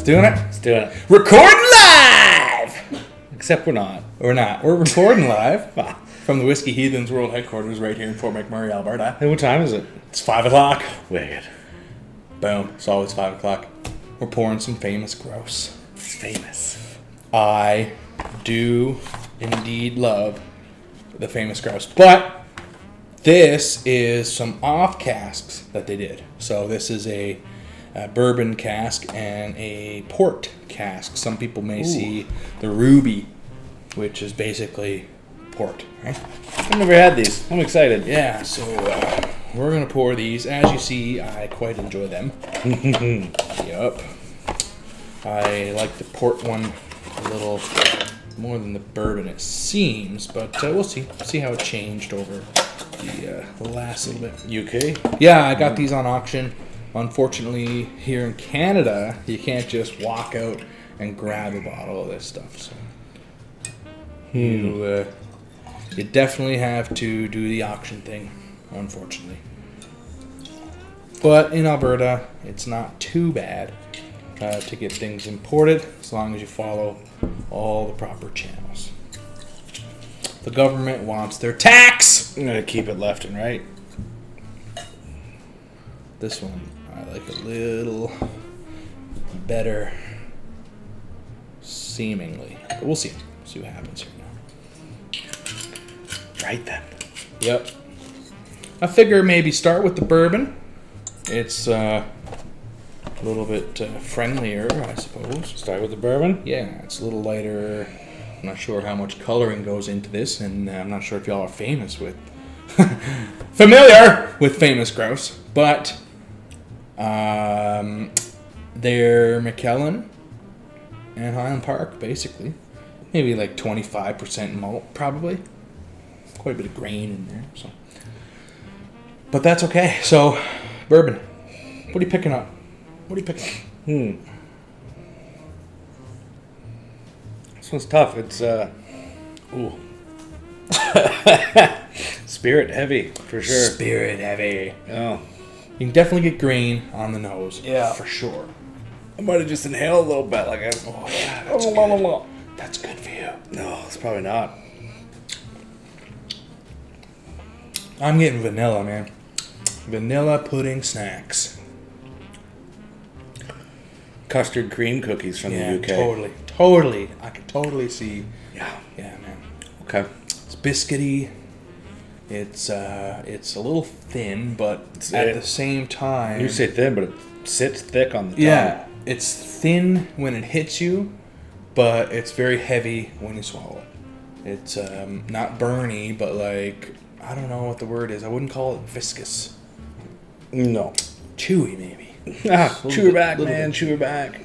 doing it? Let's do it. Recording live! Except we're not. We're not. We're recording live from the Whiskey Heathens World Headquarters right here in Fort McMurray, Alberta. Hey, what time is it? It's 5 o'clock. Wicked. Boom. It's always 5 o'clock. We're pouring some Famous Grouse. It's famous. I do indeed love the Famous Grouse. But this is some off casks that they did. So this is a bourbon cask and a port cask. Some people may see the ruby, which is basically port, right? I've never had these. I'm excited. Yeah, so we're going to pour these. As you see, I quite enjoy them. Yup. I like the port one a little more than the bourbon, it seems, but we'll see. See how it changed over the last little bit. UK? Yeah, I got these on auction. Unfortunately, here in Canada, you can't just walk out and grab a bottle of this stuff. So you definitely have to do the auction thing, unfortunately. But in Alberta, it's not too bad to get things imported as long as you follow all the proper channels. The government wants their tax. I'm going to keep it left and right. This one I like a little better, seemingly. But we'll see. See what happens here now. Right then. Yep. I figure maybe start with the bourbon. It's a little bit friendlier, I suppose. Start with the bourbon? Yeah, it's a little lighter. I'm not sure how much coloring goes into this, and I'm not sure if y'all are familiar with Famous Grouse, but they're McKellen and Highland Park, basically. Maybe like 25% malt, probably. Quite a bit of grain in there, so. But that's okay. So, bourbon. What are you picking up? What are you picking up? This one's tough. It's, spirit heavy, for sure. Spirit heavy. Oh. You can definitely get grain on the nose. Yeah. For sure. I might have just inhaled a little bit. Like Oh, yeah, that's good. That's good for you. No, it's probably not. I'm getting vanilla, man. Vanilla pudding snacks. Custard cream cookies from the UK. Totally. I can totally see. Yeah, man. Okay. It's biscuity. It's a little thin, but at the same time, You say thin, but it sits thick on the tongue. yeah, it's thin when it hits you, but it's very heavy when you swallow it. It's not burny, but like, I don't know what the word is. I wouldn't call it viscous. No. Chewy, maybe. Chew her back, man. Chew her back.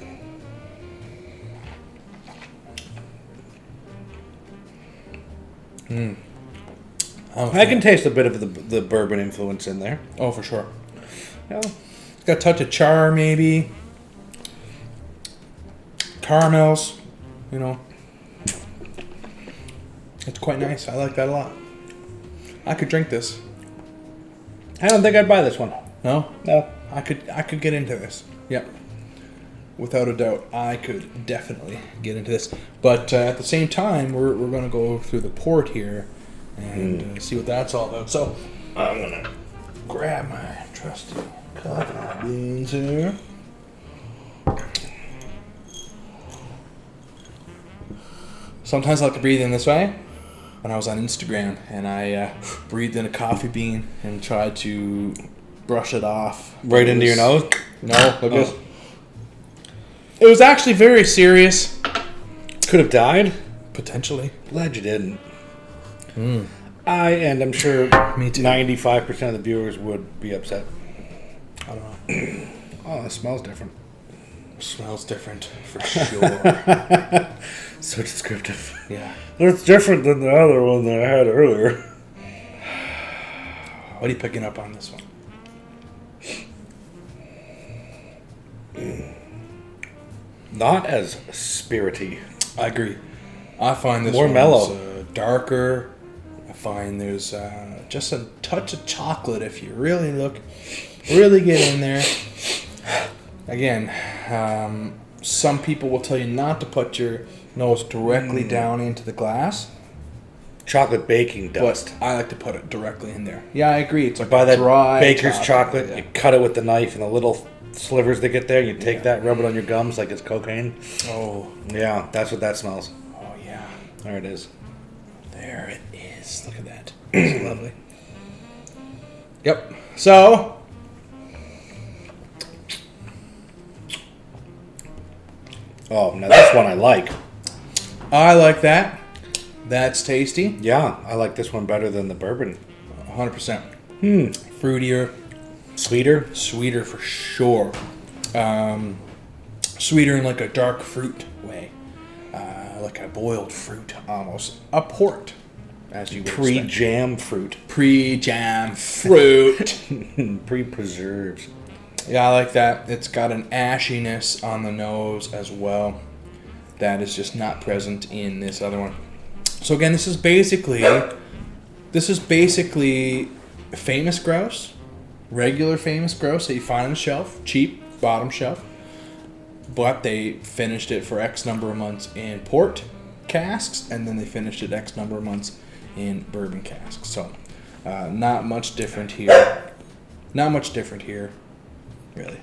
I can taste a bit of the bourbon influence in there. Oh, for sure. Yeah. It's got a touch of char, maybe. Caramels, you know. It's quite nice. I like that a lot. I could drink this. I don't think I'd buy this one. No? No. I could get into this. Yep. Without a doubt, I could definitely get into this. But at the same time, we're going to go through the port here and see what that's all about. So I'm going to grab my trusty coffee beans here. Sometimes I like to breathe in this way. When I was on Instagram and I breathed in a coffee bean and tried to brush it off. Right into your nose? No, like this. It was actually very serious. Could have died? Potentially. Glad you didn't. I'm sure Me too. 95% of the viewers would be upset. I don't know. Oh, it smells different. Smells different for sure. So descriptive. Yeah. It's different than the other one that I had earlier. What are you picking up on this one? Not as spirity. I agree. I find this More one's, mellow. Darker. I find there's just a touch of chocolate if you really get in there. Again, some people will tell you not to put your nose directly down into the glass. Chocolate baking dust. But I like to put it directly in there. Yeah, I agree. It's like buy that dry baker's chocolate. Yeah. You cut it with the knife, and the little slivers that get there, you take that, rub it on your gums like it's cocaine. Oh. Yeah, that's what that smells. Oh, yeah. There it is. There it is. Look at that. It's lovely. Yep. So. Oh, now this one I like. I like that. That's tasty. Yeah, I like this one better than the bourbon. 100%. Fruitier. Sweeter? Sweeter for sure. Sweeter in like a dark fruit way. Like a boiled fruit almost. A port, as you would expect. Pre-jam fruit. Pre-jam fruit. Pre-preserves. Yeah, I like that. It's got an ashiness on the nose as well. That is just not present in this other one. So again, this is basically Famous Grouse, regular Famous Grouse that you find on the shelf, cheap, bottom shelf. But they finished it for X number of months in port casks, and then they finished it X number of months in bourbon casks. So not much different here. Not much different here, really.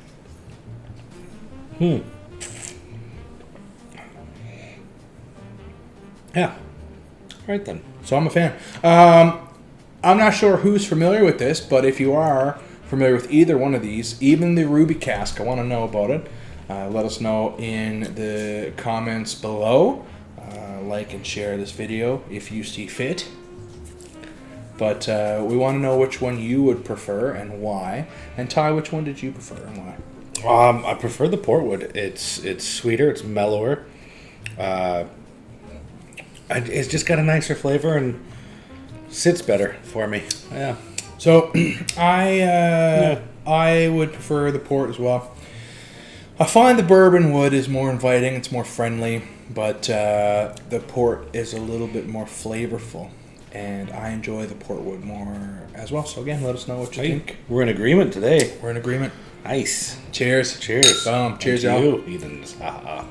Yeah. Right then. So I'm a fan. I'm not sure who's familiar with this, but if you are familiar with either one of these, even the Ruby Cask, I want to know about it. Let us know in the comments below. Like and share this video if you see fit. But we want to know which one you would prefer and why. And Ty, which one did you prefer and why? I prefer the Portwood. It's sweeter. It's mellower. It's just got a nicer flavor and sits better for me. Yeah. So I would prefer the port as well. I find the bourbon wood is more inviting. It's more friendly, but the port is a little bit more flavorful, and I enjoy the port wood more as well. So again, let us know what you think. We're in agreement today. We're in agreement. Nice. Cheers. Cheers. Cheers, and y'all. you, heathens. Ha ha.